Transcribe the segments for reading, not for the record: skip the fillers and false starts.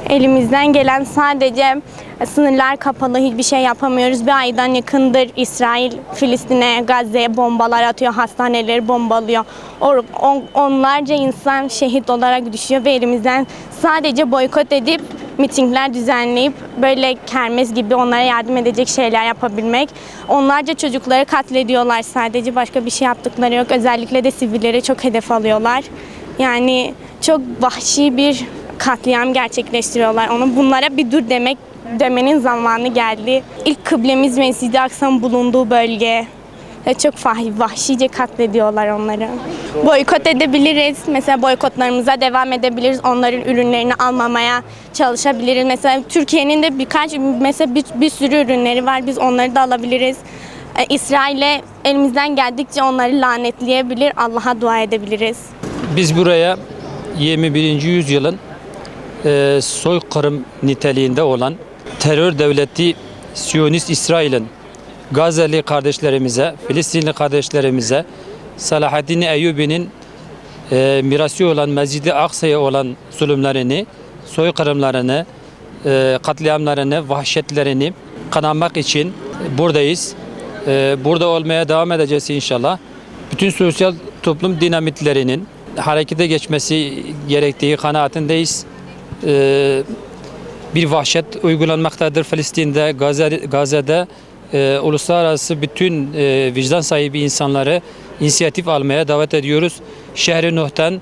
Elimizden gelen sadece sınırlar kapalı, hiçbir şey yapamıyoruz. Bir aydan yakındır İsrail, Filistin'e, Gazze'ye bombalar atıyor, hastaneleri bombalıyor. Onlarca insan şehit olarak düşüyor ve elimizden sadece boykot edip mitingler düzenleyip böyle kermes gibi onlara yardım edecek şeyler yapabilmek. Onlarca çocukları katlediyorlar sadece, başka bir şey yaptıkları yok. Özellikle de sivilleri çok hedef alıyorlar. Yani çok vahşi bir katliam gerçekleştiriyorlar. Bunlara bir dur demenin zamanı geldi. İlk kıblemiz Mescid-i Aksa'nın bulunduğu bölge. Ve çok vahşice katlediyorlar onları. Boykot edebiliriz. Mesela boykotlarımıza devam edebiliriz. Onların ürünlerini almamaya çalışabiliriz. Mesela Türkiye'nin de bir sürü ürünleri var. Biz onları da alabiliriz. İsrail'e elimizden geldikçe onları lanetleyebilir, Allah'a dua edebiliriz. Biz buraya 21. yüzyılın soykırım niteliğinde olan terör devleti Siyonist İsrail'in Gazze'li kardeşlerimize, Filistinli kardeşlerimize, Selahaddin Eyyubi'nin mirası olan Mescid-i Aksa'ya olan zulümlerini, soykırımlarını, katliamlarını, vahşetlerini kınamak için buradayız. Burada olmaya devam edeceğiz inşallah. Bütün sosyal toplum dinamitlerinin harekete geçmesi gerektiği kanaatindeyiz. Bir vahşet uygulanmaktadır Filistin'de, Gazze'de. Uluslararası bütün vicdan sahibi insanları inisiyatif almaya davet ediyoruz. Şehri Nuh'tan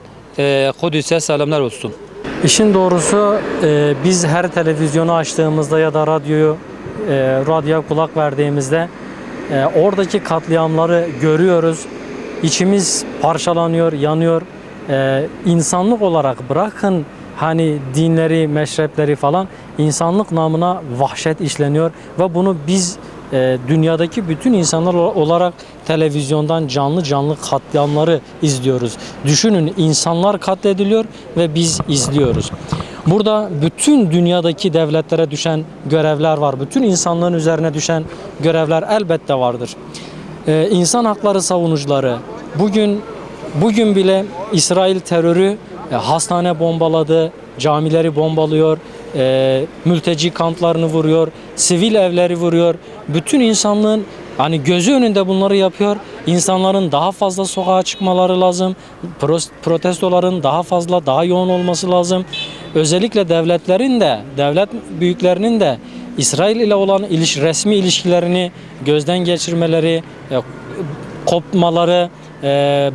Kudüs'e selamlar olsun. İşin doğrusu biz her televizyonu açtığımızda ya da radyoya kulak verdiğimizde oradaki katliamları görüyoruz. İçimiz parçalanıyor, yanıyor. İnsanlık olarak bırakın hani dinleri, meşrepleri falan, insanlık namına vahşet işleniyor ve bunu biz dünyadaki bütün insanlar olarak televizyondan canlı katliamları izliyoruz. Düşünün, insanlar katlediliyor ve biz izliyoruz. Burada bütün dünyadaki devletlere düşen görevler var. Bütün insanlığın üzerine düşen görevler elbette vardır. İnsan hakları savunucuları bugün bile İsrail terörü hastane bombaladı, camileri bombalıyor, mülteci kamplarını vuruyor, sivil evleri vuruyor. Bütün insanlığın hani gözü önünde bunları yapıyor. İnsanların daha fazla sokağa çıkmaları lazım. Protestoların daha yoğun olması lazım. Özellikle devlet büyüklerinin de İsrail ile olan resmi ilişkilerini gözden geçirmeleri, kopmaları,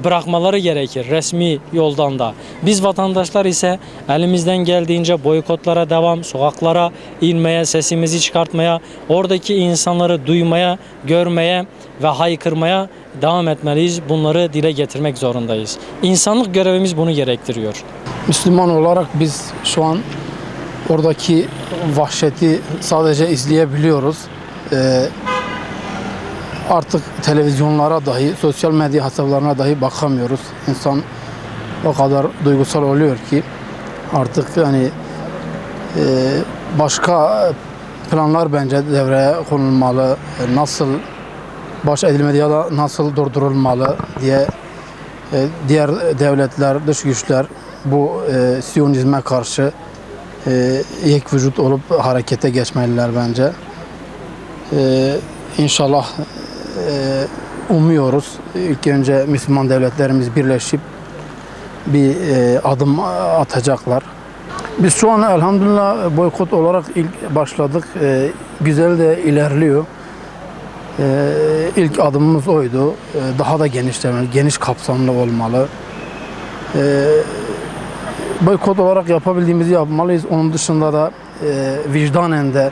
bırakmaları gerekir resmi yoldan da. Biz vatandaşlar ise elimizden geldiğince boykotlara devam, sokaklara inmeye, sesimizi çıkartmaya, oradaki insanları duymaya, görmeye ve haykırmaya devam etmeliyiz. Bunları dile getirmek zorundayız. İnsanlık görevimiz bunu gerektiriyor. Müslüman olarak biz şu an oradaki vahşeti sadece izleyebiliyoruz. Artık televizyonlara dahi, sosyal medya hesaplarına dahi bakamıyoruz. İnsan o kadar duygusal oluyor ki artık yani başka planlar bence devreye konulmalı. Nasıl baş edilmeli ya da nasıl durdurulmalı diye diğer devletler, dış güçler bu Siyonizme karşı yek vücut olup harekete geçmeliler bence. İnşallah umuyoruz. İlk önce Müslüman devletlerimiz birleşip bir adım atacaklar. Biz şu an elhamdülillah boykot olarak ilk başladık. Güzel de ilerliyor. İlk adımımız oydu. Daha da genişlemeli, geniş kapsamlı olmalı. Boykot olarak yapabildiğimizi yapmalıyız. Onun dışında da vicdanen de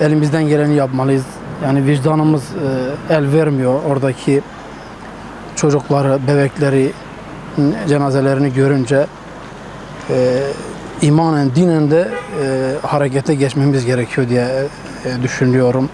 elimizden geleni yapmalıyız. Yani vicdanımız el vermiyor. Oradaki çocukları, bebekleri, cenazelerini görünce imanen, dinen de harekete geçmemiz gerekiyor diye düşünüyorum.